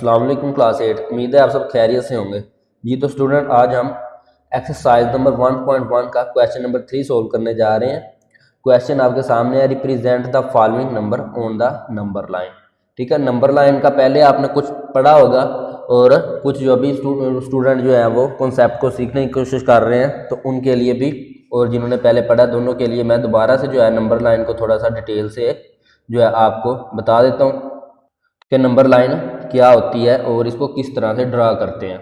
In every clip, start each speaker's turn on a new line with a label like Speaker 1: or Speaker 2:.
Speaker 1: अस्सलाम वालेकुम क्लास 8। उम्मीद है आप सब खैरियत से होंगे जी। तो स्टूडेंट, आज हम एक्सरसाइज नंबर 1.1 का क्वेश्चन नंबर 3 सोल्व करने जा रहे हैं। क्वेश्चन आपके सामने है, represent the following number on the number line. ठीक है, नंबर लाइन का पहले आपने कुछ पढ़ा होगा और कुछ जो अभी स्टूडेंट जो है वो कॉन्सेप्ट को सीखने की कोशिश कर रहे हैं, तो उनके लिए भी और जिन्होंने पहले पढ़ा दोनों के लिए मैं दोबारा से जो है नंबर लाइन को थोड़ा सा डिटेल से जो है आपको बता देता हूँ कि नंबर लाइन क्या होती है और इसको किस तरह से ड्रा करते हैं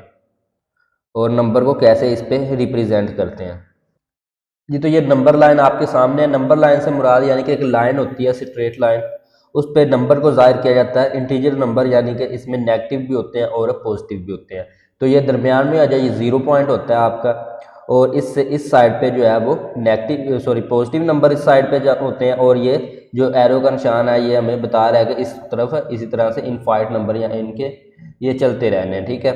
Speaker 1: और नंबर को कैसे इस पे रिप्रेजेंट करते हैं जी। तो ये नंबर लाइन आपके सामने है। नंबर लाइन से मुराद यानी कि एक लाइन होती है, स्ट्रेट लाइन, उस पे नंबर को जाहिर किया जाता है। इंटीजर नंबर यानी कि इसमें नेगेटिव भी होते हैं और पॉजिटिव भी होते हैं। तो ये दरमियान में आ जाए, ये 0 पॉइंट होता है आपका, और इससे इस साइड पे जो है वो पॉजिटिव नंबर इस साइड पे होते हैं, और ये जो एरो का निशान है ये हमें बता रहा है कि इस तरफ है। इसी तरह से इनफाइनाइट नंबर या इनके ये चलते रहने हैं, ठीक है।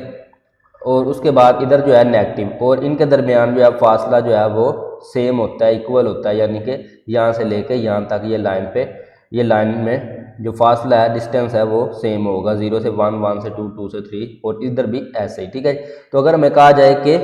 Speaker 1: और उसके बाद इधर जो है नेगेटिव, और इनके दरमियान जो है फासला जो है वो सेम होता है, इक्वल होता है, यानी कि यहाँ से लेके यहाँ तक ये लाइन पे, ये लाइन में जो फासला है, डिस्टेंस है, वो सेम होगा। 0 से 1, 1 से 2, 2 से 3, और इधर भी ऐसे ही, ठीक है। तो अगर हमें कहा जाए कि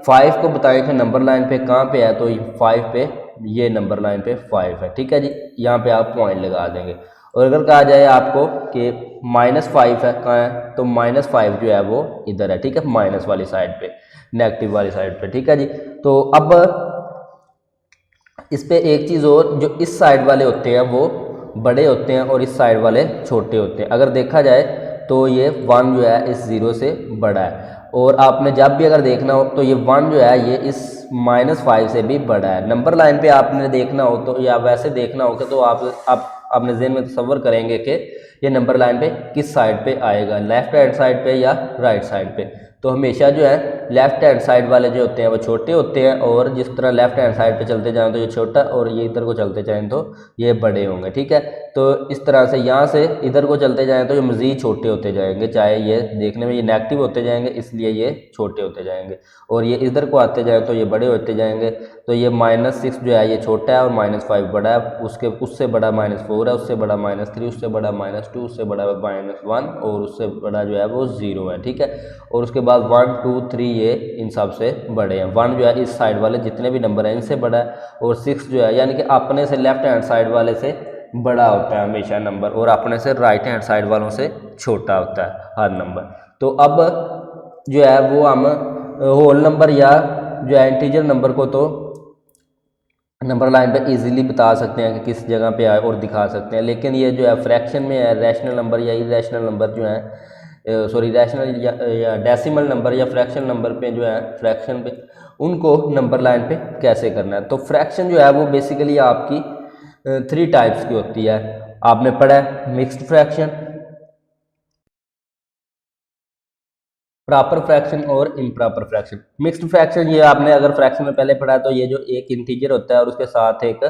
Speaker 1: 5 को बताएं कि नंबर लाइन पे कहाँ पे है, तो 5 पे, ये नंबर लाइन पे 5 है, ठीक है जी। यहाँ पे आप पॉइंट लगा देंगे। और अगर कहा जाए आपको कि -5 है, कहाँ है, तो -5 जो है वो इधर है, ठीक है, माइनस वाली साइड पे, नेगेटिव वाली साइड पे, ठीक है जी। तो अब इस पे एक चीज़ और, जो इस साइड वाले होते हैं वो बड़े होते हैं और इस साइड वाले छोटे होते हैं। अगर देखा जाए तो ये 1 जो है इस 0 से बड़ा है, और आपने जब भी अगर देखना हो तो ये 1 जो है ये इस -5 से भी बड़ा है। नंबर लाइन पे आपने देखना हो तो, या वैसे देखना हो तो आप अपने ज़हन में तसव्वुर करेंगे कि ये नंबर लाइन पे किस साइड पे आएगा, लेफ्ट हैंड साइड पे या राइट साइड पे। तो हमेशा जो है लेफ्ट हैंड साइड वाले जो होते हैं वो छोटे होते हैं, और जिस तरह लेफ्ट हैंड साइड पे चलते जाएं तो ये छोटा, और ये इधर को चलते जाएं तो ये बड़े होंगे, ठीक है। तो इस तरह से यहाँ से इधर को चलते जाएं तो ये मज़ीद छोटे होते जाएंगे, चाहे ये देखने में ये नेगेटिव होते जाएंगे इसलिए ये छोटे होते जाएंगे, और ये इधर को आते जाएँ तो ये बड़े होते जाएंगे। तो ये -6 जो है ये छोटा है और -5 बड़ा है, उससे बड़ा -4 है, उससे बड़ा -3, उससे बड़ा -2, उससे बड़ा -1, और उससे बड़ा जो है वो 0 है, ठीक है। और उसके बाद 1, 2, 3 ये इन सब से बड़े हैं। 1 जो है इस साइड वाले जितने भी नंबर हैं इनसे बड़ा है, और 6 जो है यानी कि अपने से लेफ्ट हैंड साइड वाले से बड़ा होता है हमेशा नंबर, और अपने से राइट हैंड साइड वालों से छोटा होता है हर नंबर। तो अब जो है वो हम होल नंबर या जो है इंटीजर नंबर को तो नंबर लाइन पे इजीली बता सकते हैं कि किस जगह पे आए और दिखा सकते हैं, लेकिन ये जो है फ्रैक्शन में है, रैशनल नंबर या इरेशनल नंबर जो है, रैशनल या डेसिमल नंबर या फ्रैक्शन नंबर पे जो है, फ्रैक्शन पे उनको नंबर लाइन पे कैसे करना है। तो फ्रैक्शन जो है वो बेसिकली आपकी 3 टाइप्स की होती है। आपने पढ़ा है मिक्स्ड फ्रैक्शन, प्रॉपर फ्रैक्शन और इम्प्रॉपर फ्रैक्शन। मिक्स्ड फ्रैक्शन ये आपने अगर फ्रैक्शन में पहले पढ़ा है, तो ये जो एक इंटीजर होता है और उसके साथ एक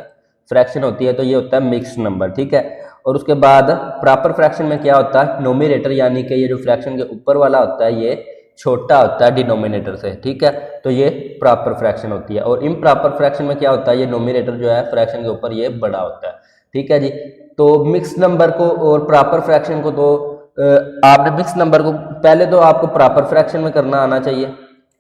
Speaker 1: फ्रैक्शन होती है, तो ये होता है मिक्स्ड नंबर, ठीक है। और उसके बाद प्रॉपर फ्रैक्शन में क्या होता है, नोमिनेटर यानी कि ये जो फ्रैक्शन के ऊपर वाला होता है ये छोटा होता है डिनोमिनेटर से, ठीक है। तो ये प्रॉपर फ्रैक्शन होती है। और इम्प्रॉपर फ्रैक्शन में क्या होता है, ये नोमिनेटर जो है फ्रैक्शन के ऊपर ये बड़ा होता है, ठीक है जी। तो मिक्स्ड नंबर को और प्रॉपर फ्रैक्शन को तो आपने मिक्स नंबर को पहले तो आपको प्रॉपर फ्रैक्शन में करना आना चाहिए।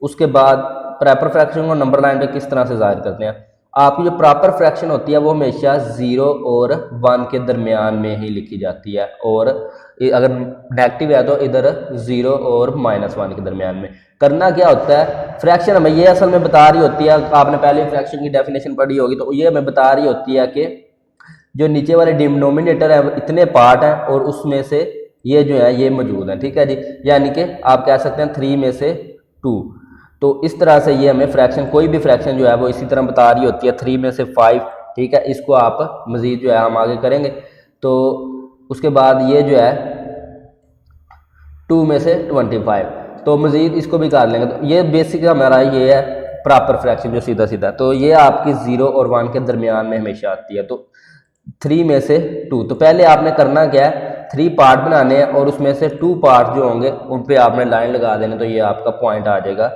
Speaker 1: उसके बाद प्रॉपर फ्रैक्शन को नंबर लाइन पे किस तरह से जाहिर करते हैं, आपकी जो प्रॉपर फ्रैक्शन होती है वो हमेशा 0 और 1 के दरमियान में ही लिखी जाती है, और अगर नेगेटिव है तो इधर 0 और -1 के दरमियान में। करना क्या होता है, फ्रैक्शन हमें ये असल में बता रही होती है, आपने पहले फ्रैक्शन की डेफिनेशन पढ़ी होगी, तो ये हमें बता रही होती है कि जो नीचे वाले डिनोमिनेटर है वो इतने पार्ट हैं और उसमें से ये जो है ये मौजूद है, ठीक है जी। यानी कि आप कह सकते हैं 3 में से 2। तो इस तरह से ये हमें फ्रैक्शन, कोई भी फ्रैक्शन जो है वो इसी तरह बता रही होती है, 3 में से 5, ठीक है। इसको आप मज़ीद जो है हम आगे करेंगे। तो उसके बाद ये जो है 2 में से 25, तो मज़ीद इसको भी कर लेंगे। तो ये बेसिक हमारा ये है प्रॉपर फ्रैक्शन जो सीधा सीधा, तो ये आपकी 0 और 1 के दरमियान में हमेशा आती है। तो 3 में से 2, तो पहले आपने करना क्या है, 3 पार्ट बनाने हैं और उसमें से 2 पार्ट जो होंगे उन पे आपने लाइन लगा देने, तो ये आपका पॉइंट आ जाएगा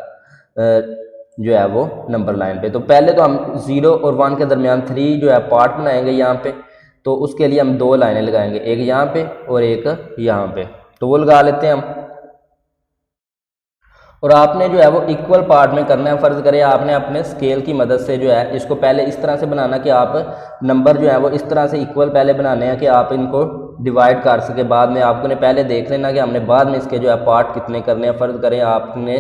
Speaker 1: जो है वो नंबर लाइन पे। तो पहले तो हम 0 और 1 के दरमियान 3 जो है पार्ट बनाएंगे यहाँ पे, तो उसके लिए हम 2 लाइनें लगाएंगे, एक यहाँ पे और एक यहाँ पे। तो वो लगा लेते हैं हम। और आपने जो है वो इक्वल पार्ट में करना है। फ़र्ज़ करें आपने अपने स्केल की मदद से जो है इसको पहले इस तरह से बनाना कि आप नंबर जो है वो इस तरह से इक्वल पहले बनाने हैं कि आप इनको डिवाइड कर सके। बाद में आपको ने पहले देख लेना कि हमने बाद में इसके जो है पार्ट कितने करने हैं। फ़र्ज़ करें आपने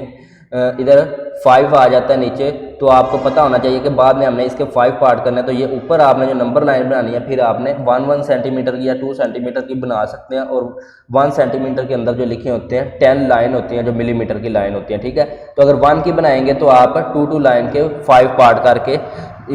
Speaker 1: इधर 5 आ जाता है नीचे, तो आपको पता होना चाहिए कि बाद में हमने इसके 5 पार्ट करने हैं। तो ये ऊपर आपने जो नंबर लाइन बनानी है फिर आपने 1 सेंटीमीटर की या 2 सेंटीमीटर की बना सकते हैं। और 1 सेंटीमीटर के अंदर जो लिखे होते हैं 10 लाइन होती हैं जो मिलीमीटर की लाइन होती है, ठीक है। तो अगर 1 की बनाएंगे तो आप 2 लाइन के 5 पार्ट करके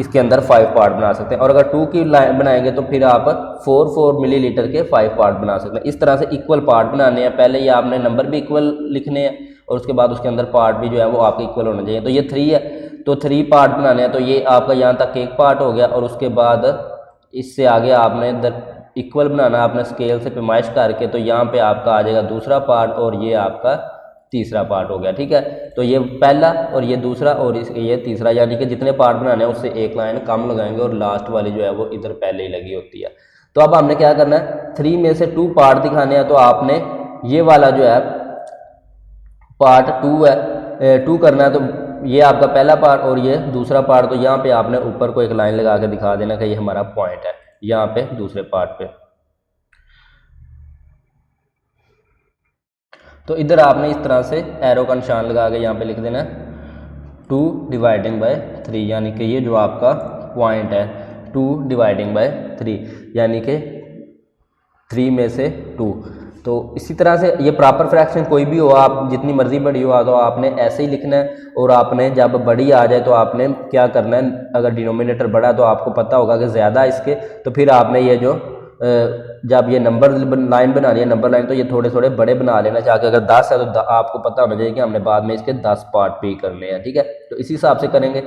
Speaker 1: इसके अंदर 5 पार्ट बना सकते हैं। और अगर 2 की लाइन बनाएंगे तो फिर आप 4 मिलीलीटर के 5 पार्ट बना सकते हैं। इस तरह से इक्वल पार्ट बनाने हैं। पहले ये आपने नंबर भी इक्वल लिखने हैं और उसके बाद उसके अंदर पार्ट भी जो है वो आपके इक्वल होना चाहिए। तो ये 3 है, तो 3 पार्ट बनाने हैं। तो ये आपका यहाँ तक एक पार्ट हो गया और उसके बाद इससे आगे आपने इक्वल बनाना है अपने स्केल से पैमाइश करके। तो यहाँ पे आपका आ जाएगा दूसरा पार्ट और ये आपका तीसरा पार्ट हो गया, ठीक है। तो ये पहला और ये दूसरा और ये तीसरा, यानी कि जितने पार्ट बनाने हैं उससे एक लाइन कम लगाएंगे और लास्ट वाली जो है वो इधर पहले ही लगी होती है। तो अब हमने क्या करना है, 3 में से 2 पार्ट दिखाने हैं। तो आपने ये वाला जो है पार्ट 2 है 2 करना है। तो ये आपका पहला पार्ट और ये दूसरा पार्ट। तो यहाँ पे आपने ऊपर को एक लाइन लगा के दिखा देना कि ये हमारा पॉइंट है यहाँ पे दूसरे पार्ट पे। तो इधर आपने इस तरह से एरो का निशान लगा के यहाँ पे लिख देना 2 डिवाइडिंग बाय 3, यानी कि ये जो आपका पॉइंट है 2 डिवाइडिंग बाय 3, यानी कि 3 में से 2। तो इसी तरह से ये प्रॉपर फ्रैक्शन कोई भी हो, आप जितनी मर्जी बड़ी हो तो आपने ऐसे ही लिखना है। और आपने जब बड़ी आ जाए तो आपने क्या करना है, अगर डिनोमिनेटर बड़ा है तो आपको पता होगा कि ज़्यादा इसके, तो फिर आपने ये जो जब ये नंबर लाइन बनानी है नंबर लाइन, तो ये थोड़े थोड़े बड़े बना लेना चाहे। अगर 10 है तो आपको पता होना चाहिए कि हमने बाद में इसके 10 पार्ट पे करने हैं, ठीक है। तो इसी हिसाब से करेंगे।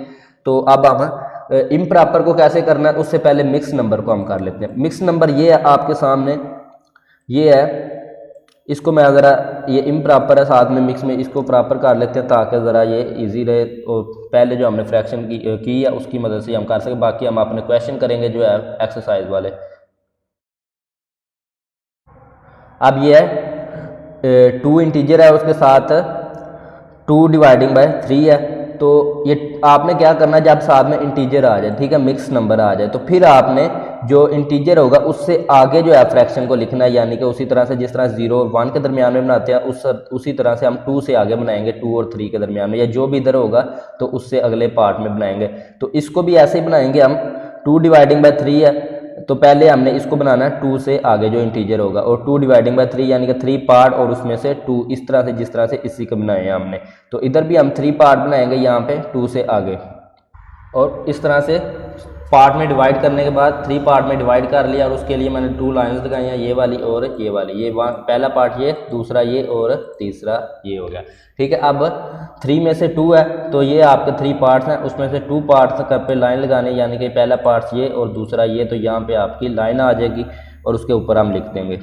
Speaker 1: तो अब हम इम्प्रॉपर को कैसे करना है, उससे पहले मिक्स नंबर को हम कर लेते हैं। मिक्स नंबर ये है आपके सामने, ये है, इसको मैं ज़रा, ये इम्प्रॉपर है साथ में मिक्स में, इसको प्रॉपर कर लेते हैं ताकि ज़रा ये इजी रहे। और पहले जो हमने फ्रैक्शन की है उसकी मदद से हम कर सकें। बाकी हम अपने क्वेश्चन करेंगे जो है एक्सरसाइज वाले। अब ये है 2 इंटीजर है, उसके साथ 2 डिवाइडिंग बाय 3 है। तो ये आपने क्या करना है, जब साथ में इंटीजर आ जाए, ठीक है, मिक्स नंबर आ जाए, तो फिर आपने जो इंटीजर होगा उससे आगे जो है फ्रैक्शन को लिखना है। यानी कि उसी तरह से जिस तरह 0 और 1 के दरमियान में बनाते हैं उसी तरह से हम 2 से आगे बनाएंगे, 2 और 3 के दरमियान में, या जो भी इधर होगा तो उससे अगले पार्ट में बनाएंगे। तो इसको भी ऐसे ही बनाएंगे हम। 2 डिवाइडिंग बाय 3 है, तो पहले हमने इसको बनाना है 2 से आगे जो इंटीजर होगा, और 2 डिवाइडिंग बाय 3 यानी कि 3 पार्ट और उसमें से 2, इस तरह से जिस तरह से इसी को बनाए हैं हमने। तो इधर भी हम 3 पार्ट बनाएंगे यहाँ पे 2 से आगे, और इस तरह से पार्ट में डिवाइड करने के बाद 3 पार्ट में डिवाइड कर लिया। और उसके लिए मैंने 2 लाइंस लगाई हैं, ये वाली और ये वाली। ये पहला पार्ट ये, दूसरा ये और तीसरा ये हो गया, ठीक है। अब 3 में से 2 है, तो ये आपके 3 पार्ट्स हैं, उसमें से 2 पार्ट्स पे लाइन लगाने, यानी कि पहला पार्ट ये और दूसरा ये। तो यहाँ पे आपकी लाइन आ जाएगी और उसके ऊपर हम लिख देंगे,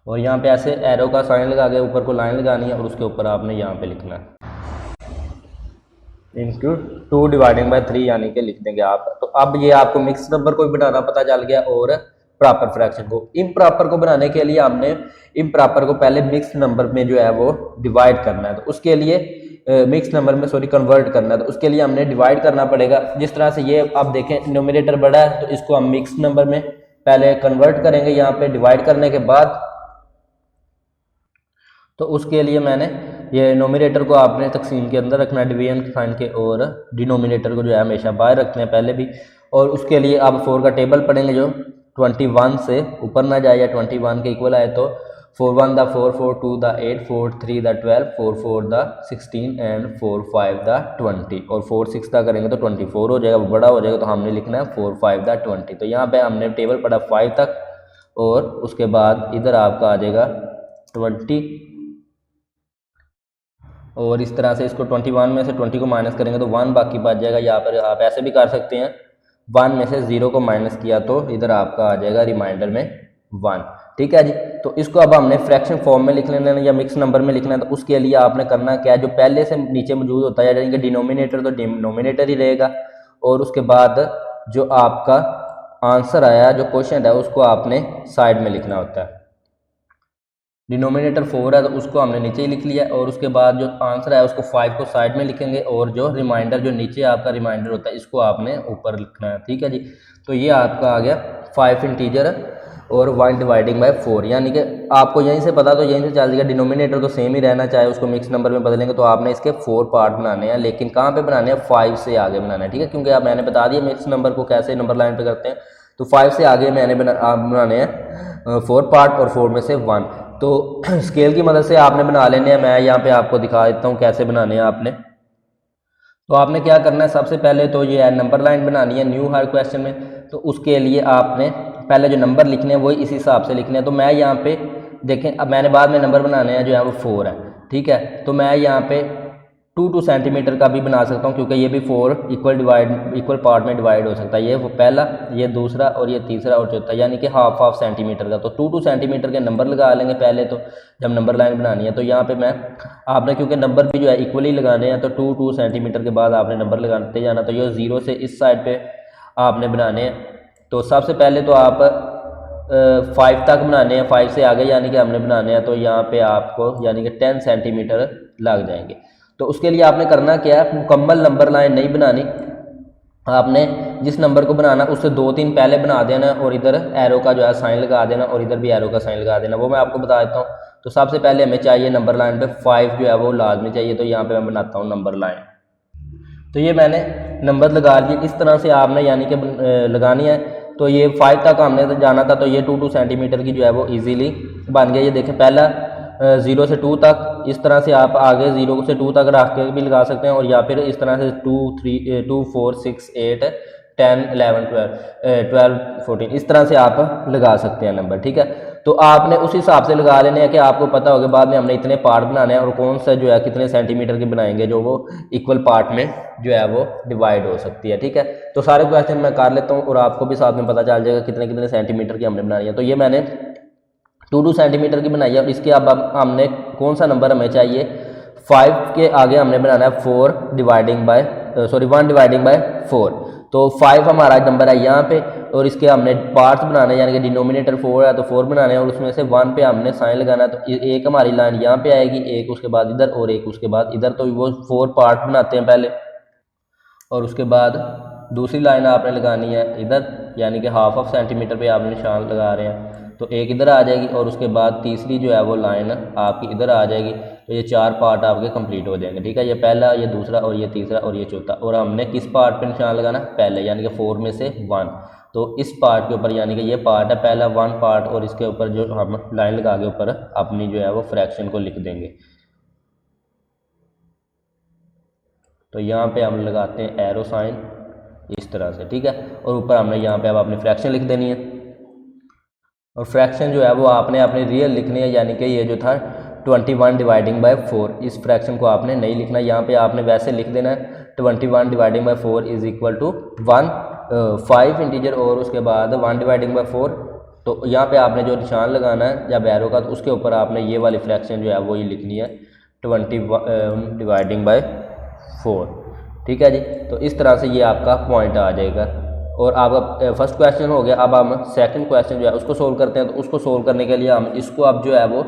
Speaker 1: और यहाँ पे ऐसे एरो का साइन लगा के ऊपर को लाइन लगानी है और उसके ऊपर आपने यहाँ पे लिखना है इंटू 2 डिवाइडिंग बाय 3, यानी कि लिख देंगे आप। तो अब ये आपको मिक्स नंबर को बनाना पता चल गया और प्रॉपर फ्रैक्शन को। इम्प्रॉपर को बनाने के लिए हमने इम्प्रॉपर को पहले मिक्स नंबर में जो है वो डिवाइड करना है। तो उसके लिए मिक्स नंबर में कन्वर्ट करना है। तो उसके लिए हमने डिवाइड करना पड़ेगा। जिस तरह से ये आप देखें न्यूमरेटर बड़ा है, तो इसको हम मिक्स नंबर में पहले कन्वर्ट करेंगे यहाँ पे डिवाइड करने के बाद। तो उसके लिए मैंने ये नोमिनेटर को आपने तकसीम के अंदर रखना है डिवीजन के साइन के, और डिनोमिनेटर को जो है हमेशा बाहर रखते हैं पहले भी। और उसके लिए आप 4 का टेबल पढ़ेंगे जो 21 से ऊपर ना जाए या 21 के इक्वल आए। तो 4 1 the 4, 4 2 the 8, 4 3 the 12, 4 4 the 16 and 4 5 the 20। और 4 6 का करेंगे तो 24 हो जाएगा, वो बड़ा हो जाएगा। तो हमने लिखना है 4 5 द 20। तो यहाँ पे हमने टेबल पढ़ा 5 तक, और उसके बाद इधर आपका आ जाएगा 20, और इस तरह से इसको 21 में से 20 को माइनस करेंगे तो 1 बाकी बच जाएगा। यहाँ पर आप ऐसे भी कर सकते हैं, 1 में से 0 को माइनस किया तो इधर आपका आ जाएगा रिमाइंडर में 1, ठीक है जी। तो इसको अब हमने फ्रैक्शन फॉर्म में लिख लेना है या मिक्स नंबर में लिखना है। तो उसके लिए आपने करना क्या है, जो पहले से नीचे मौजूद होता है यानी कि डिनोमिनेटर, तो डिनोमिनेटर ही रहेगा। और उसके बाद जो आपका आंसर आया, जो क्वेश्चन है, उसको आपने साइड में लिखना होता है। डिनोमिनेटर 4 है तो उसको हमने नीचे ही लिख लिया, और उसके बाद जो आंसर है उसको 5 को साइड में लिखेंगे, और जो रिमाइंडर जो नीचे आपका रिमाइंडर होता है इसको आपने ऊपर लिखना है। ठीक है जी, तो ये आपका आ गया 5 इंटीजर और 1 डिवाइडिंग बाय 4, यानी कि आपको यहीं से पता तो यहीं से चल जाएगा डिनोमिनेटर तो सेम ही रहना, चाहे उसको मिक्स नंबर में बदलेंगे तो आपने इसके 4 पार्ट बनाने हैं, लेकिन कहाँ पे बनाने हैं, 5 से आगे बनाना है। ठीक है, क्योंकि आप मैंने बता दिया मिक्स नंबर को कैसे नंबर लाइन पे करते हैं, तो 5 से आगे मैंने बनाने हैं 4 पार्ट और 4 में से 1। तो स्केल की मदद से आपने बना लेने हैं, मैं यहाँ पे आपको दिखा देता हूँ कैसे बनाने हैं आपने। तो आपने क्या करना है, सबसे पहले तो ये है नंबर लाइन बनानी है न्यू हर क्वेश्चन में, तो उसके लिए आपने पहले जो नंबर लिखने हैं वही इसी हिसाब से लिखने हैं। तो मैं यहाँ पे देखें, अब मैंने बाद में नंबर बनाने हैं जो है वो 4 है। ठीक है, तो मैं यहाँ पे 2 सेंटीमीटर का भी बना सकता हूँ, क्योंकि ये भी 4 इक्वल पार्ट में डिवाइड हो सकता है, ये वो पहला, ये दूसरा और ये तीसरा और चौथा, यानी कि हाफ सेंटीमीटर का। तो 2 सेंटीमीटर के नंबर लगा लेंगे पहले तो जब नंबर लाइन बनानी है। तो यहाँ पे मैं आपने क्योंकि नंबर भी जो है इक्वली लगाने हैं, तो 2 सेंटीमीटर के बाद आपने नंबर लगाते जाना। तो ये 0 से इस साइड पे आपने बनाने हैं। तो सबसे पहले तो आप 5 तक बनाने हैं, 5 से आगे यानी कि हमने बनाने हैं, तो यहाँ पे आपको यानी कि 10 सेंटीमीटर लग जाएंगे। तो उसके लिए आपने करना क्या है, मुकम्मल नंबर लाइन नहीं बनानी, आपने जिस नंबर को बनाना उससे 2-3 पहले बना देना, और इधर एरो का जो है साइन लगा देना, और इधर भी एरो का साइन लगा देना, वो मैं आपको बता देता हूँ। तो सबसे पहले हमें चाहिए नंबर लाइन पे 5 जो है वो लाजमी चाहिए, तो यहाँ पे मैं बनाता हूँ नंबर लाइन। तो ये मैंने नंबर लगा लिए, इस तरह से आपने यानी कि लगानी है। तो ये 5 तक हमने तो जाना था, तो ये 2 सेंटीमीटर की जो है वो इजीली बन गया। ये देखें पहला 0 से 2 तक, इस तरह से आप आगे 0 से 2 तक रख के भी लगा सकते हैं, और या फिर इस तरह से 2 4 6 8 10 11 12 14 इस तरह से आप लगा सकते हैं नंबर। ठीक है, तो आपने उस हिसाब से लगा लेने हैं कि आपको पता होगा बाद में हमने इतने पार्ट बनाने हैं और कौन सा जो है कितने सेंटीमीटर के बनाएंगे जो वो इक्वल पार्ट में जो है वो डिवाइड हो सकती है। ठीक है, तो सारे क्वेश्चन मैं कर लेता हूँ और आपको भी साथ में पता चल जाएगा कितने कितने सेंटीमीटर की हमने बनानी है। तो ये मैंने 2 सेंटीमीटर की बनाई है, और इसके अब हमने कौन सा नंबर हमें चाहिए, 5 के आगे हमने बनाना है 1 डिवाइडिंग बाय 4। तो 5 हमारा नंबर है यहाँ पे, और इसके हमने पार्ट्स बनाने हैं, यानी कि डिनोमिनेटर 4 है तो 4 बनाने हैं, और उसमें से 1 पे हमने साइन लगाना है। तो एक हमारी लाइन यहाँ पे आएगी, एक उसके बाद इधर और एक उसके बाद इधर, तो वो 4 पार्ट बनाते हैं पहले, और उसके बाद दूसरी लाइन आपने लगानी है इधर, यानी कि हाफ सेंटीमीटर पे आपने निशान लगा रहे हैं, तो एक इधर आ जाएगी, और उसके बाद तीसरी जो है वो लाइन आपकी इधर आ जाएगी। तो ये 4 पार्ट आपके कंप्लीट हो जाएंगे। ठीक है, ये पहला, ये दूसरा और ये तीसरा और ये चौथा, और हमने किस पार्ट पे निशान लगाना, पहले, यानी कि 4 में से 1। तो इस पार्ट के ऊपर यानी कि ये पार्ट है पहला 1 पार्ट, और इसके ऊपर जो हम लाइन लगा के ऊपर अपनी जो है वो फ्रैक्शन को लिख देंगे। तो यहाँ पे हम लगाते हैं एरो साइन इस तरह से। ठीक है, और ऊपर हमने यहाँ पे अब अपनी फ्रैक्शन लिख देनी है, और फ्रैक्शन जो है वो आपने अपनी रियल लिखनी है, यानी कि ये जो था 21 डिवाइडिंग बाय 4, इस फ्रैक्शन को आपने नहीं लिखना, यहाँ पे आपने वैसे लिख देना है 21 dividing by 4 is equal to 5 integer और उसके बाद 1 डिवाइडिंग बाय 4। तो यहाँ पे आपने जो निशान लगाना है जब एरो का, तो उसके ऊपर आपने ये वाली फ्रैक्शन जो है वो ही लिखनी है 21 डिवाइडिंग बाय 4। ठीक है जी, तो इस तरह से ये आपका पॉइंट आ जाएगा, और आपका फर्स्ट क्वेश्चन हो गया। अब हम सेकंड क्वेश्चन जो है उसको सोल्व करते हैं। तो उसको सोल्व करने के लिए हम इसको अब जो है वो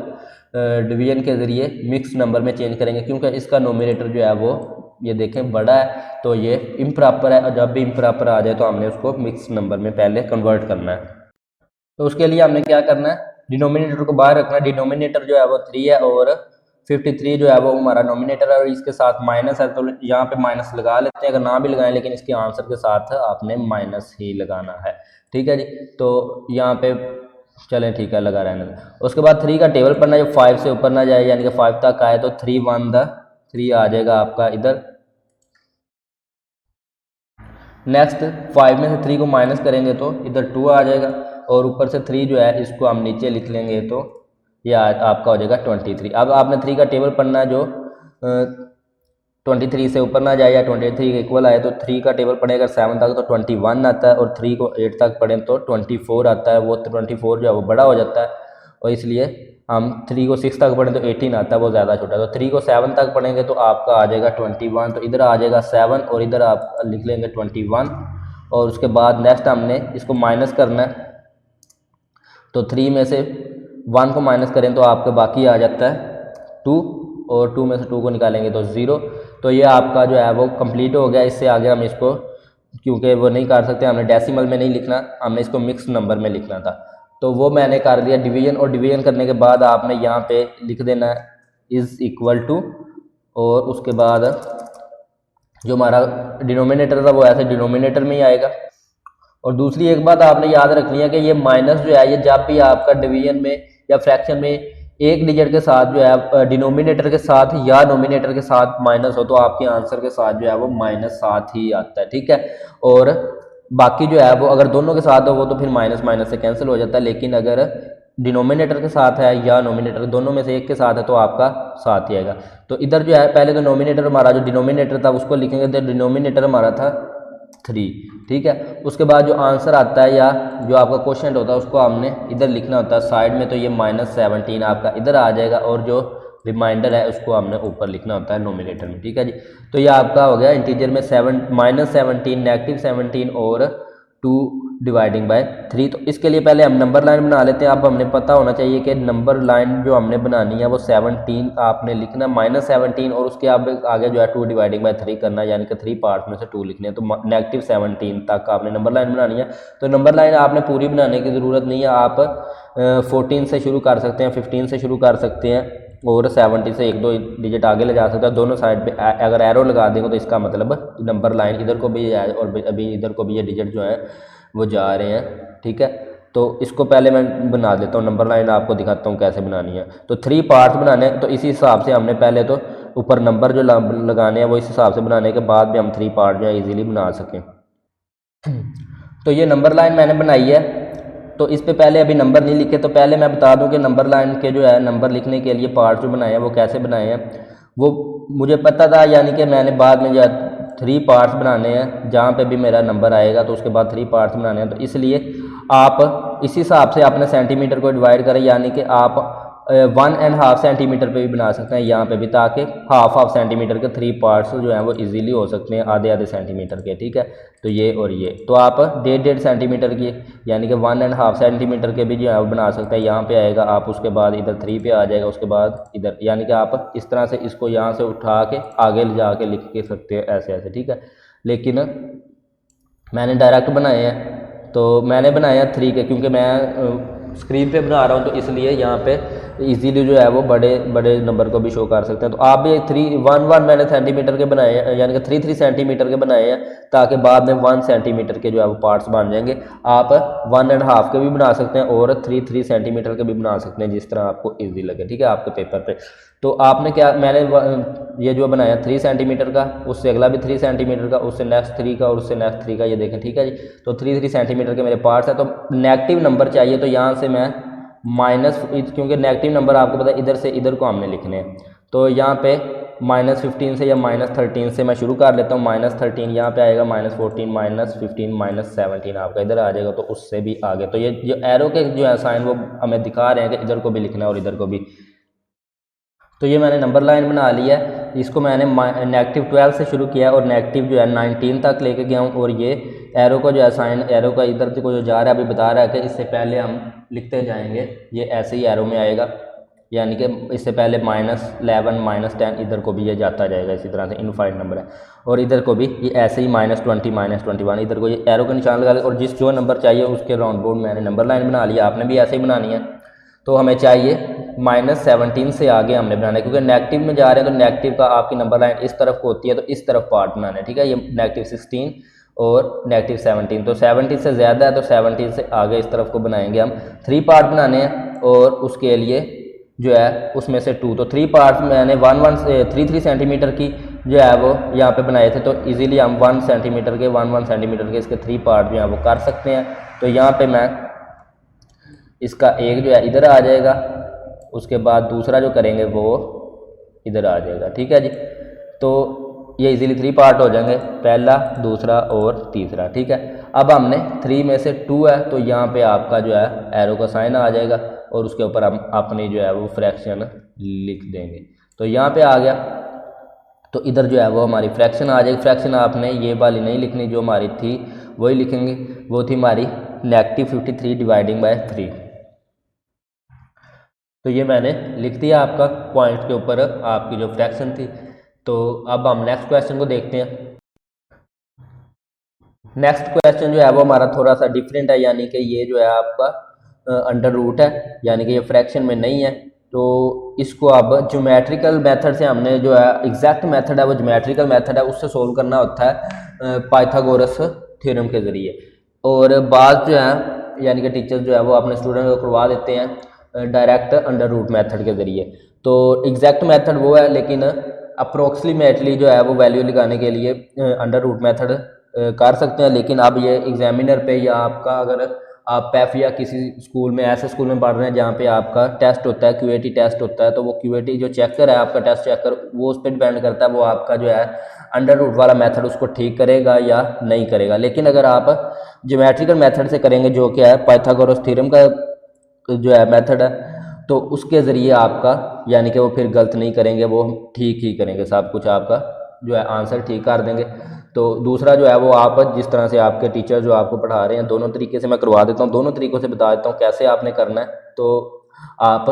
Speaker 1: डिवीजन के ज़रिए मिक्स नंबर में चेंज करेंगे, क्योंकि इसका नोमिनेटर जो है वो ये देखें बड़ा है, तो ये इम्प्रॉपर है, और जब भी इम्प्रॉपर आ जाए तो हमने उसको मिक्स नंबर में पहले कन्वर्ट करना है। तो उसके लिए हमने क्या करना है, डिनोमिनेटर को बाहर रखना है। डिनोमिनेटर जो है वो 3 है, और 53 जो है वो हमारा नोमिनेटर है, और इसके साथ माइनस है, तो यहाँ पे माइनस लगा लेते हैं, अगर ना भी लगाएं लेकिन इसके आंसर के साथ आपने माइनस ही लगाना है। ठीक है जी, तो यहाँ पे चलें, ठीक है, लगा रहने दें। उसके बाद 3 का टेबल पढ़ना, जो 5 से ऊपर ना जाए, यानी कि 5 तक आए, तो 3 1 3 आ जाएगा आपका इधर। नेक्स्ट 5 में से 3 को माइनस करेंगे तो इधर 2 आ जाएगा, और ऊपर से 3 जो है इसको हम नीचे लिख लेंगे, तो ये आपका हो जाएगा 23। अब आपने 3 का टेबल पढ़ना है, जो 23 से ऊपर ना जाए या 23 के इक्वल आए, तो 3 का टेबल पढ़े अगर 7 तक तो 21 आता है, और 3 को 8 तक पढ़ें तो 24 आता है। वो 24 जो है वो बड़ा हो जाता है, और इसलिए हम 3 को 6 तक पढ़ें तो 18 आता है, वो ज़्यादा छोटा है। तो 3 को 7 तक पढ़ेंगे तो आपका आ जाएगा 21, तो इधर आ जाएगा 7, और इधर आप लिख लेंगे 21, और उसके बाद नेक्स्ट हमने इसको माइनस करना है। तो 3 में से 1 को माइनस करें तो आपका बाकी आ जाता है 2, और 2 में से 2 को निकालेंगे तो 0। तो ये आपका जो है वो कंप्लीट हो गया। इससे आगे हम इसको क्योंकि वो नहीं कर सकते, हमने डेसिमल में नहीं लिखना, हमने इसको मिक्स नंबर में लिखना था, तो वो मैंने कर दिया डिवीजन। और डिवीजन करने के बाद आपने यहाँ पे लिख देना इज़ इक्वल टू, और उसके बाद जो हमारा डिनोमिनेटर था वो ऐसे डिनोमिनेटर में ही आएगा। और दूसरी एक बात आपने याद रखनी है कि ये माइनस जो है ये जब भी आपका डिवीजन में या फ्रैक्शन में एक डिजिट के साथ जो है डिनोमिनेटर के साथ या नोमिनेटर के साथ माइनस हो तो आपके आंसर के साथ जो है वो माइनस साथ ही आता है, ठीक है। और बाकी जो है वो अगर दोनों के साथ हो वो तो फिर माइनस माइनस से कैंसिल हो जाता है, लेकिन अगर डिनोमिनेटर के साथ है या नोमिनेटर दोनों में से एक के साथ है तो आपका साथ ही आएगा। तो इधर जो है पहले तो नोमिनेटर हमारा जो डिनोमिनेटर था उसको लिखेंगे, तो डिनोमिनेटर हमारा था 3, ठीक है। उसके बाद जो आंसर आता है या जो आपका क्वेश्चन होता है उसको हमने इधर लिखना होता है साइड में, तो ये -17 आपका इधर आ जाएगा, और जो रिमाइंडर है उसको हमने ऊपर लिखना होता है नोमिनेटर में, ठीक है जी। तो ये आपका हो गया इंटीजर में -17, -17 और 2 डिवाइडिंग बाय 3। तो इसके लिए पहले हम नंबर लाइन बना लेते हैं। अब हमने पता होना चाहिए कि नंबर लाइन जो हमने बनानी है वो 17 आपने लिखना -17, और उसके आगे जो है 2 डिवाइडिंग बाय 3 करना है, यानी कि 3 पार्ट में से 2 लिखने हैं। तो -17 तक आपने नंबर लाइन बनानी है। तो नंबर लाइन आपने पूरी बनाने की ज़रूरत नहीं है, आप 14 से शुरू कर सकते हैं, 15 से शुरू कर सकते हैं, और 70 से 1-2 डिजिट आगे ले जा सकते हैं। दोनों साइड पे अगर एरो लगा देंगे तो इसका मतलब नंबर लाइन इधर को भी है और अभी इधर को भी ये डिजिट जो है वो जा रहे हैं, ठीक है। तो इसको पहले मैं बना देता हूँ, नंबर लाइन आपको दिखाता हूँ कैसे बनानी है। तो 3 पार्ट्स बनाने हैं, तो इसी हिसाब से हमने पहले तो ऊपर नंबर जो लगाने हैं वो इस हिसाब से बनाने के बाद भी हम 3 पार्ट जो है ईजिली बना सकें। तो ये नंबर लाइन मैंने बनाई है, तो इस पे पहले अभी नंबर नहीं लिखे, तो पहले मैं बता दूं कि नंबर लाइन के जो है नंबर लिखने के लिए पार्ट जो बनाए हैं वो कैसे बनाए हैं। वो मुझे पता था, यानी कि मैंने बाद में जो 3 पार्ट्स बनाने हैं, जहाँ पे भी मेरा नंबर आएगा तो उसके बाद 3 पार्ट्स बनाने हैं। तो इसलिए आप इस हिसाब से अपने सेंटीमीटर को डिवाइड करें, यानी कि आप 1.5 सेंटीमीटर पे भी बना सकते हैं यहाँ पे भी, ताकि हाफ सेंटीमीटर के 3 पार्ट्स जो हैं वो इजीली हो सकते हैं आधे सेंटीमीटर के, ठीक है। तो ये और ये, तो आप 1.5 सेंटीमीटर की यानी कि 1.5 सेंटीमीटर के भी जो है वो बना सकते हैं। यहाँ पे आएगा, आप उसके बाद इधर 3 पे आ जाएगा, उसके बाद इधर, यानी कि आप इस तरह से इसको यहाँ से उठा के आगे ले जा के लिख के सकते हैं ऐसे ऐसे, ठीक है। लेकिन मैंने डायरेक्ट बनाए हैं, तो मैंने बनाया 3 के, क्योंकि मैं स्क्रीन पे बना रहा हूँ, तो इसलिए यहाँ पे इजीली जो है वो बड़े बड़े नंबर को भी शो कर सकते हैं। तो आप भी 1 मैंने सेंटीमीटर के बनाए हैं, यानी कि 3 सेंटीमीटर के बनाए हैं, ताकि बाद में 1 सेंटीमीटर के जो है वो पार्ट्स बन जाएंगे। आप 1.5 के भी बना सकते हैं और 3 सेंटीमीटर के भी बना सकते हैं, जिस तरह आपको ईजी लगे, ठीक है, आपके पेपर पे। तो आपने क्या, मैंने ये जो बनाया 3 सेंटीमीटर का, उससे अगला भी 3 सेंटीमीटर का, उससे नेक्स्ट 3 का, और उससे नेक्स्ट 3 का, ये देखें, ठीक है जी। तो 3 सेंटीमीटर के मेरे पार्ट्स हैं। तो नेगेटिव नंबर चाहिए, तो यहाँ से मैं माइनस, क्योंकि नेगेटिव नंबर आपको पता है इधर से इधर को हमने लिखने हैं, तो यहाँ पे -15 से या -13 से मैं शुरू कर लेता हूँ। -13 यहाँ पे आएगा, -14, -15, -17 आपका इधर आ जाएगा, तो उससे भी आगे। तो ये जो एरो के जो है साइन वो हमें दिखा रहे हैं कि इधर को भी लिखना है और इधर को भी। तो ये मैंने नंबर लाइन बना लिया है, इसको मैंने -12 से शुरू किया और नेगेटिव जो है 19 तक लेके गया हूँ। और ये एरो को जो है साइन एरो का इधर को जो जा रहा है, अभी बता रहा है कि इससे पहले हम लिखते जाएंगे, ये ऐसे ही एरो में आएगा, यानी कि इससे पहले -11 -10 इधर को भी ये जाता जाएगा, इसी तरह से इनफाइनाइट नंबर है। और इधर को भी ये ऐसे ही -20 -21 इधर को ये एरो का निशान लगा लिया, और जिस जो नंबर चाहिए उसके राउंड बोर्ड मैंने नंबर लाइन बना लिया। आपने भी ऐसे ही बनानी है। तो हमें चाहिए -17 से आगे हमने बनाना है, क्योंकि नेगेटिव में जा रहे हैं, तो नेगेटिव का आपकी नंबर लाइन इस तरफ को होती है, तो इस तरफ पार्ट बनाना है, ठीक है। ये -16 और -17, तो 17 से ज़्यादा है तो 17 से आगे इस तरफ को बनाएंगे हम। 3 पार्ट बनाने हैं, और उसके लिए जो है उसमें से 2, तो 3 पार्ट मैंने 3 सेंटीमीटर की जो है वो यहाँ पे बनाए थे। तो इजीली हम 1 सेंटीमीटर के 1 सेंटीमीटर के इसके 3 पार्ट जो है वो कर सकते हैं। तो यहाँ पे मैं इसका एक जो है इधर आ जाएगा, उसके बाद दूसरा जो करेंगे वो इधर आ जाएगा, ठीक है जी। तो ये इजीली 3 पार्ट हो जाएंगे, पहला, दूसरा और तीसरा, ठीक है। अब हमने 3 में से 2 है, तो यहाँ पे आपका जो है एरो का साइन आ जाएगा, और उसके ऊपर हम अपनी जो है वो फ्रैक्शन लिख देंगे। तो यहाँ पे आ गया, तो इधर जो है वो हमारी फ्रैक्शन आ जाएगी। फ्रैक्शन आपने ये वाली नहीं लिखनी, जो हमारी थी वही लिखेंगे, वो थी हमारी -53 डिवाइडिंग बाय 3। तो ये मैंने लिख दिया आपका पॉइंट के ऊपर आपकी जो फ्रैक्शन थी। तो अब हम नेक्स्ट क्वेश्चन को देखते हैं। नेक्स्ट क्वेश्चन जो है वो हमारा थोड़ा सा डिफरेंट है, यानी कि ये जो है आपका अंडर रूट है, यानी कि ये फ्रैक्शन में नहीं है। तो इसको अब ज्योमेट्रिकल मेथड से हमने जो है एग्जैक्ट मेथड है वो ज्योमेट्रिकल मेथड है उससे सोल्व करना होता है पाइथागोरस थ्योरम के ज़रिए। और बाद जो है यानी कि टीचर्स जो है वो अपने स्टूडेंट को करवा देते हैं डायरेक्ट अंडर रूट मेथड के ज़रिए। तो एग्जैक्ट मेथड वो है, लेकिन अप्रोक्सीमेटली जो है वो वैल्यू लगाने के लिए अंडर रूट मेथड कर सकते हैं। लेकिन अब ये एग्जामिनर पे या आपका अगर आप पैफ या किसी स्कूल में ऐसे स्कूल में पढ़ रहे हैं जहाँ पे आपका टेस्ट होता है, क्यूएटी टेस्ट होता है, तो वो क्यूएटी जो चेकर है आपका टेस्ट चेकर वो उस पर डिपेंड करता है वो आपका जो है अंडर रूट वाला मेथड उसको ठीक करेगा या नहीं करेगा। लेकिन अगर आप ज्योमेट्रिकल मेथड से करेंगे जो क्या है पाइथागोरस थ्योरम का जो है मेथड है, तो उसके ज़रिए आपका यानी कि वो फिर गलत नहीं करेंगे, वो ठीक ही करेंगे, सब कुछ आपका जो है आंसर ठीक कर देंगे। तो दूसरा जो है वो आप जिस तरह से आपके टीचर जो आपको पढ़ा रहे हैं दोनों तरीके से मैं करवा देता हूँ, दोनों तरीक़ों से बता देता हूँ कैसे आपने करना है। तो आप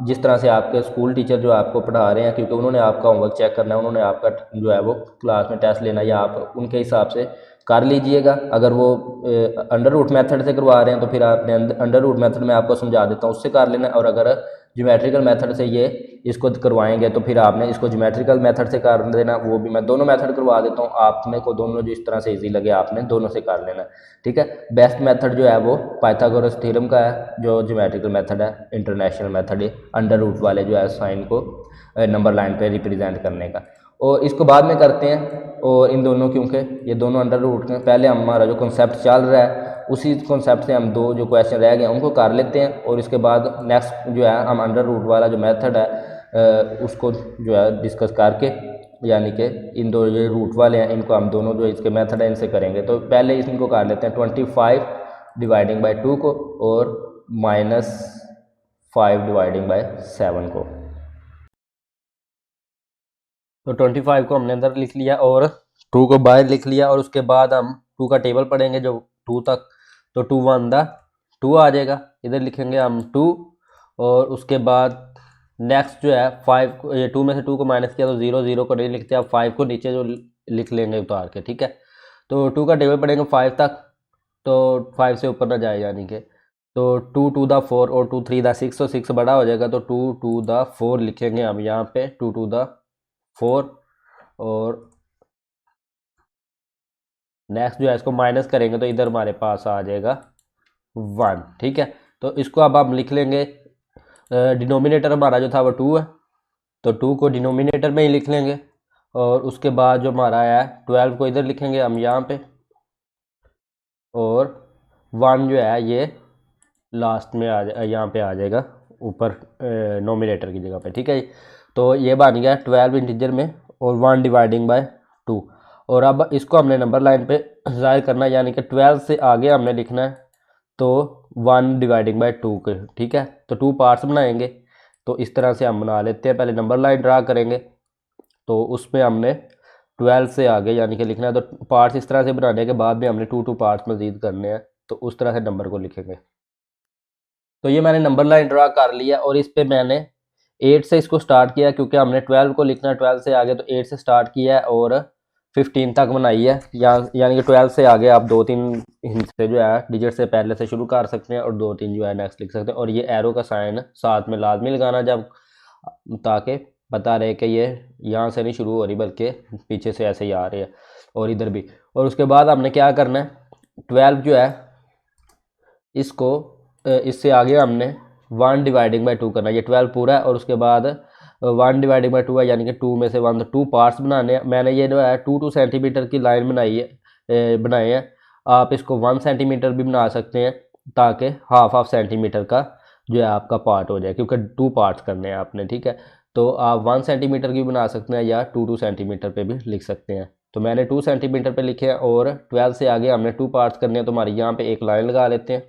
Speaker 1: जिस तरह से आपके स्कूल टीचर जो आपको पढ़ा रहे हैं, क्योंकि उन्होंने आपका होमवर्क चेक करना है, उन्होंने आपका जो है वो क्लास में टेस्ट लेना है, या आप उनके हिसाब से कर लीजिएगा। अगर वो अंडर रूट मेथड से करवा रहे हैं तो फिर आपने अंडर रूट मेथड में आपको समझा देता हूँ उससे कर लेना। और अगर ज्योमेट्रिकल मेथड से ये इसको करवाएंगे तो फिर आपने इसको ज्योमेट्रिकल मेथड से कर देना। वो भी मैं दोनों मेथड करवा देता हूँ, आपने को दोनों जिस तरह से इजी लगे आपने दोनों से कर लेना। ठीक है, बेस्ट मेथड जो है वो पाइथागोरस थ्योरम का है, जो ज्योमेट्रिकल मेथड है, इंटरनेशनल मेथड है अंडर रूट वाले जो है साइन को नंबर लाइन पे रिप्रेजेंट करने का। और इसको बाद में करते हैं। और इन दोनों क्योंकि ये दोनों अंडर रूट हैं, पहले हमारा जो कॉन्सेप्ट चल रहा है उसी कॉन्सेप्ट से हम दो जो क्वेश्चन रह गए उनको कर लेते हैं। और इसके बाद नेक्स्ट जो है हम अंडर रूट वाला जो मेथड है उसको जो है डिस्कस करके, यानी कि इन दो ये रूट वाले हैं इनको हम दोनों जो इसके मेथड है इनसे करेंगे। तो पहले इनको कर लेते हैं 25 डिवाइडिंग बाई 2 को और -5 डिवाइडिंग बाई 7 को। तो 25 को हमने अंदर लिख लिया और 2 को बाहर लिख लिया। और उसके बाद हम 2 का टेबल पढ़ेंगे जो 2 तक। तो 2 1 2 आ जाएगा, इधर लिखेंगे हम 2। और उसके बाद नेक्स्ट जो है 5 को, ये 2 में से 2 को माइनस किया तो 0 0 को नहीं लिखते, अब 5 को नीचे जो लिख लेंगे उतार के। ठीक है, तो 2 का टेबल पढ़ेंगे 5 तक, तो 5 से ऊपर ना जाए, यानी कि तो 2 2 द 4 और 2 3 द 6, तो 6 बड़ा हो जाएगा तो 2 2 द 4 लिखेंगे हम यहाँ पे, 2 2 द 4। और नेक्स्ट जो है इसको माइनस करेंगे तो इधर हमारे पास आ जाएगा 1। ठीक है, तो इसको अब हम लिख लेंगे, डिनोमिनेटर हमारा जो था वो 2 है, तो 2 को डिनोमिनेटर में ही लिख लेंगे। और उसके बाद जो हमारा है 12 को इधर लिखेंगे हम यहाँ पे, और 1 जो है ये लास्ट में आ जाए, यहाँ पे आ जाएगा ऊपर नोमिनेटर की जगह पे। ठीक है, तो ये बन गया 12 इंटीजर में और 1 डिवाइडिंग बाय 2। और अब इसको हमने नंबर लाइन पे ज़ाहिर करना है, यानी कि 12 से आगे हमने लिखना है तो 1 डिवाइडिंग बाय 2 के। ठीक है, तो 2 पार्ट्स बनाएंगे, तो इस तरह से हम बना लेते हैं। पहले नंबर लाइन ड्रा करेंगे तो उसमें हमने 12 से आगे यानी कि लिखना है, तो पार्ट्स इस तरह से बनाने के बाद भी हमने 2 पार्ट्स मज़ीद करने हैं, तो उस तरह से नंबर को लिखेंगे। तो ये मैंने नंबर लाइन ड्रा कर लिया और इस पे मैंने 8 से इसको स्टार्ट किया, क्योंकि हमने 12 को लिखना है 12 से आगे, तो 8 से स्टार्ट किया है और 15 तक बनाई है। यानी कि 12 से आगे आप 2-3 हिस्से जो है डिजिट से पहले से शुरू कर सकते हैं और 2-3 जो है नेक्स्ट लिख सकते हैं। और ये एरो का साइन साथ में लाजमी लगाना जब, ताकि पता रहे कि ये यहाँ से नहीं शुरू हो रही बल्कि पीछे से ऐसे ही आ रही है, और इधर भी। और उसके बाद हमने क्या करना है, 12 जो है इसको इससे आगे हमने 1 डिवाइडिंग बाई 2 करना है। ये 12 पूरा है और उसके बाद 1 डिवाइडिंग बाई 2 है, यानी कि 2 में से 1, तो 2 पार्ट्स बनाने हैं। मैंने ये जो है 2 सेंटीमीटर की लाइन बनाई है, बनाए हैं। आप इसको 1 सेंटीमीटर भी बना सकते हैं, ताकि हाफ सेंटीमीटर का जो है आपका पार्ट हो जाए, क्योंकि 2 पार्ट्स करने हैं आपने। ठीक है, तो आप 1 सेंटीमीटर की बना सकते हैं या 2 सेंटीमीटर पे भी लिख सकते हैं। तो मैंने 2 सेंटीमीटर पे लिखे हैं और 12 से आगे हमने 2 पार्ट्स करने हैं, तो हमारी यहाँ पे एक लाइन लगा लेते हैं।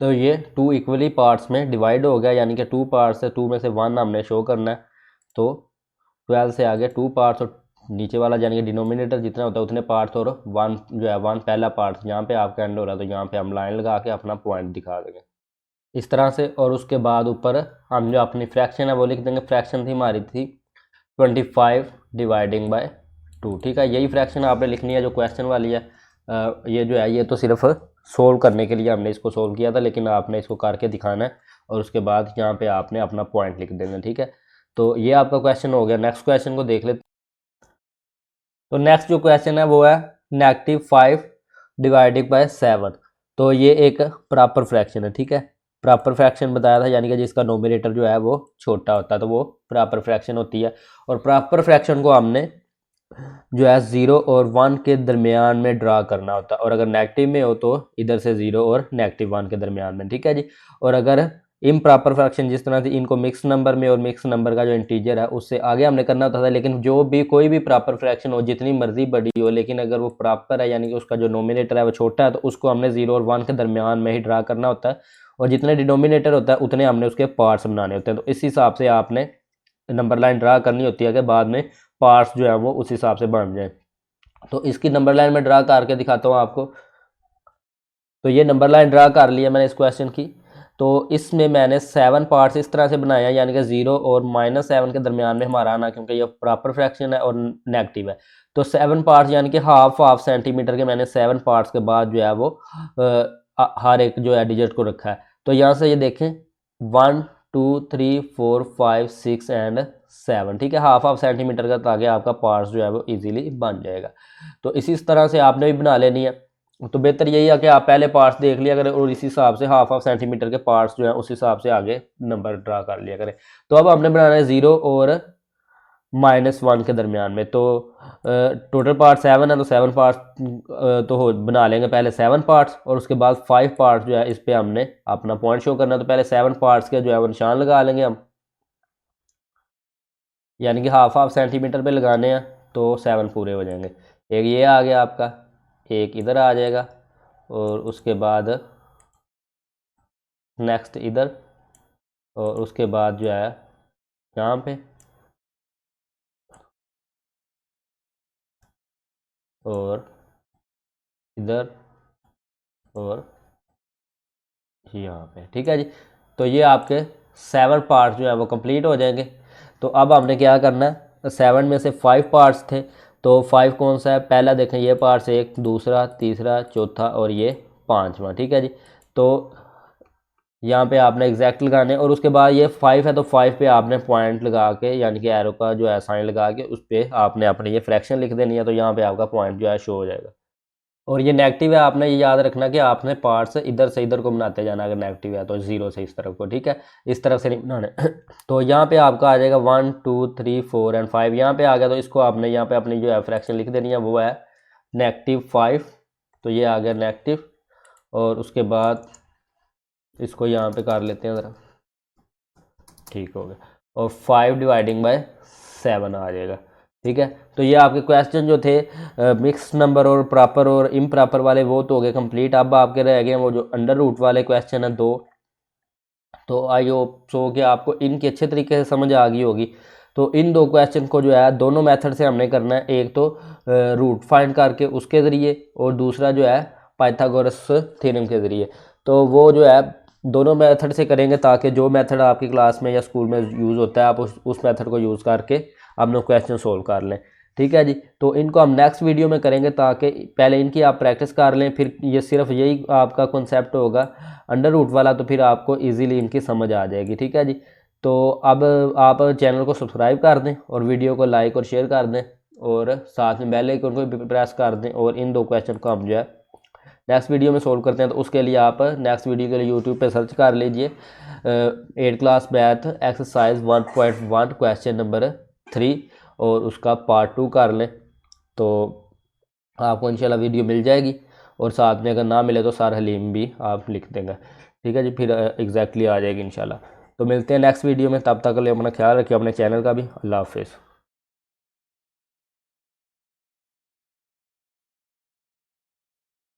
Speaker 1: तो ये 2 इक्वली पार्ट्स में डिवाइड हो गया, यानी कि 2 पार्ट्स से 2 में से 1 हमने शो करना है। तो 12 से आगे 2 पार्ट्स और नीचे वाला यानी कि डिनोमिनेटर जितना होता है उतने पार्ट्स, और 1 जो है 1 पहला पार्ट यहाँ पे आपका एंड हो रहा है, तो यहाँ पे हम लाइन लगा के अपना पॉइंट दिखा देंगे। इस तरह से। और उसके बाद ऊपर हम जो अपनी फ्रैक्शन है वो लिख देंगे। फ्रैक्शन थी हमारी थी 25 डिवाइडिंग बाय 2, ठीक है। यही फ्रैक्शन आपने लिखनी है जो क्वेश्चन वाली है। ये जो है ये तो सिर्फ सोल्व करने के लिए हमने इसको सोल्व किया था, लेकिन आपने इसको करके दिखाना है और उसके बाद यहाँ पे आपने अपना पॉइंट लिख देना, ठीक है। तो ये आपका क्वेश्चन हो गया। नेक्स्ट क्वेश्चन को देख लेते। तो नेक्स्ट जो क्वेश्चन है वो है -5 डिवाइडेड बाय 7। तो ये एक प्रॉपर फ्रैक्शन है, ठीक है। प्रॉपर फ्रैक्शन बताया था, यानी कि जिसका नोमिनेटर जो है वो छोटा होता है, तो वो प्रॉपर फ्रैक्शन होती है। और प्रॉपर फ्रैक्शन को हमने जो है 0 और 1 के दरमियान में ड्रा करना होता है। और अगर नेगेटिव में हो तो इधर से 0 और -1 के दरमियान में, ठीक है जी। और अगर इम्प्रॉपर फ्रैक्शन जिस तरह से इनको मिक्स नंबर में और मिक्स नंबर का जो इंटीजर है उससे आगे हमने करना होता था। लेकिन जो भी कोई भी प्रॉपर फ्रैक्शन हो, जितनी मर्जी बड़ी हो, लेकिन अगर वो प्रॉपर है यानी कि उसका जो नोमिनेटर है वो छोटा है, तो उसको हमने 0 और 1 के दरमियान में ही ड्रा करना होता है। और जितने डिनोमिनेटर होता है उतने हमने उसके पार्ट्स बनाने होते हैं। तो इस हिसाब से आपने नंबर लाइन ड्रा करनी होती है कि बाद में पार्ट्स जो है वो उस हिसाब से बन जाए। तो इसकी नंबर लाइन में ड्रा करके दिखाता हूँ आपको। तो ये नंबर लाइन ड्रा कर लिया मैंने इस क्वेश्चन की। तो इसमें मैंने 7 पार्ट्स इस तरह से बनाया, यानी कि 0 और -7 के दरमियान में हमारा आना, क्योंकि ये प्रॉपर फ्रैक्शन है और नेगेटिव है। तो 7 पार्ट्स यानी कि हाफ सेंटीमीटर के मैंने 7 पार्ट्स के बाद जो है वो हर एक जो है डिजिट को रखा है। तो यहाँ से ये देखें 1 2 3 4 5 6 एंड 7, ठीक है। हाफ सेंटीमीटर का, ताकि आपका पार्ट्स जो है वो इजीली बन जाएगा। तो इसी तरह से आपने भी बना लेनी है। तो बेहतर यही है कि आप पहले पार्ट्स देख लिया करें और इसी हिसाब से हाफ सेंटीमीटर के पार्ट्स जो है उस हिसाब से आगे नंबर ड्रा कर लिया करें। तो अब हमने बनाना है 0 और -1 के दरमियान में। तो टोटल पार्ट 7 है, तो 7 पार्ट्स तो बना लेंगे पहले 7 पार्ट्स, और उसके बाद 5 पार्ट्स जो है इस पे हमने अपना पॉइंट शो करना है। तो पहले 7 पार्ट्स के जो है वो निशान लगा लेंगे हम, यानी कि हाफ सेंटीमीटर पे लगाने हैं तो 7 पूरे हो जाएंगे। एक ये आ गया आपका, एक इधर आ जाएगा, और उसके बाद नेक्स्ट इधर, और उसके बाद जो है यहाँ पे, और इधर, और यहाँ पे, ठीक है जी। तो ये आपके 7 पार्ट्स जो है वो कंप्लीट हो जाएंगे। तो अब हमने क्या करना है, 7 में से 5 पार्ट्स थे, तो 5 कौन सा है, पहला देखें ये पार्ट्स, एक, दूसरा, तीसरा, चौथा और ये 5वां, ठीक है जी। तो यहाँ पे आपने एग्जैक्ट लगाने, और उसके बाद ये 5 है तो 5 पे आपने पॉइंट लगा के, यानी कि एरो का जो है साइन लगा के उस पर आपने अपनी ये फ्रैक्शन लिख देनी है। तो यहाँ पे आपका पॉइंट जो है शो हो जाएगा। और ये नेगेटिव है, आपने ये याद रखना कि आपने पार्ट्स इधर से इधर को बनाते जाना। अगर नेगेटिव है तो 0 से इस तरफ को, ठीक है, इस तरफ से नहीं बनाने। तो यहाँ पे आपका आ जाएगा 1 2 3 4 एंड 5, यहाँ पे आ गया। तो इसको आपने यहाँ पे अपनी जो है फ्रैक्शन लिख देनी है, वो है -5। तो ये आ गया नेगेटिव, और उसके बाद इसको यहाँ पे कर लेते हैं ज़रा, ठीक हो गया। और 5 डिवाइडिंग बाय 7 आ जाएगा, ठीक है। तो ये आपके क्वेश्चन जो थे मिक्स नंबर और प्रॉपर और इम्प्रॉपर वाले वो तो हो गए कंप्लीट। अब आपके रह गए वो जो अंडर रूट वाले क्वेश्चन हैं 2। तो आई होप सो कि आपको इनकी अच्छे तरीके से समझ आ गई होगी। तो इन 2 क्वेश्चन को जो है दोनों मेथड से हमने करना है, एक तो रूट फाइंड करके उसके ज़रिए, और दूसरा जो है पाइथागोरस थ्योरम के ज़रिए। तो वो जो है दोनों मेथड से करेंगे, ताकि जो मेथड आपकी क्लास में या स्कूल में यूज़ होता है आप उस मेथड को यूज़ करके आप लोग क्वेश्चन सोल्व कर लें, ठीक है जी। तो इनको हम नेक्स्ट वीडियो में करेंगे, ताकि पहले इनकी आप प्रैक्टिस कर लें, फिर ये सिर्फ यही आपका कॉन्सेप्ट होगा अंडर रूट वाला, तो फिर आपको इजीली इनकी समझ आ जाएगी, ठीक है जी। तो अब आप चैनल को सब्सक्राइब कर दें और वीडियो को लाइक और शेयर कर दें, और साथ में बेल आइकन को भी प्रेस कर दें। और इन 2 क्वेश्चन को हम जो है नेक्स्ट वीडियो में सोल्व करते हैं। तो उसके लिए आप नेक्स्ट वीडियो के लिए यूट्यूब पे सर्च कर लीजिए 8th class math exercise 1.1 question number 3, और उसका पार्ट 2 कर लें, तो आपको इंशाल्लाह वीडियो मिल जाएगी। और साथ में अगर ना मिले तो सर हलीम भी आप लिख देंगे, ठीक है जी, फिर एग्जैक्टली आ जाएगी इंशाल्लाह। तो मिलते हैं नेक्स्ट वीडियो में, तब तक के लिए अपना ख्याल रखिए, अपने चैनल का भी। अल्लाह हाफिज़।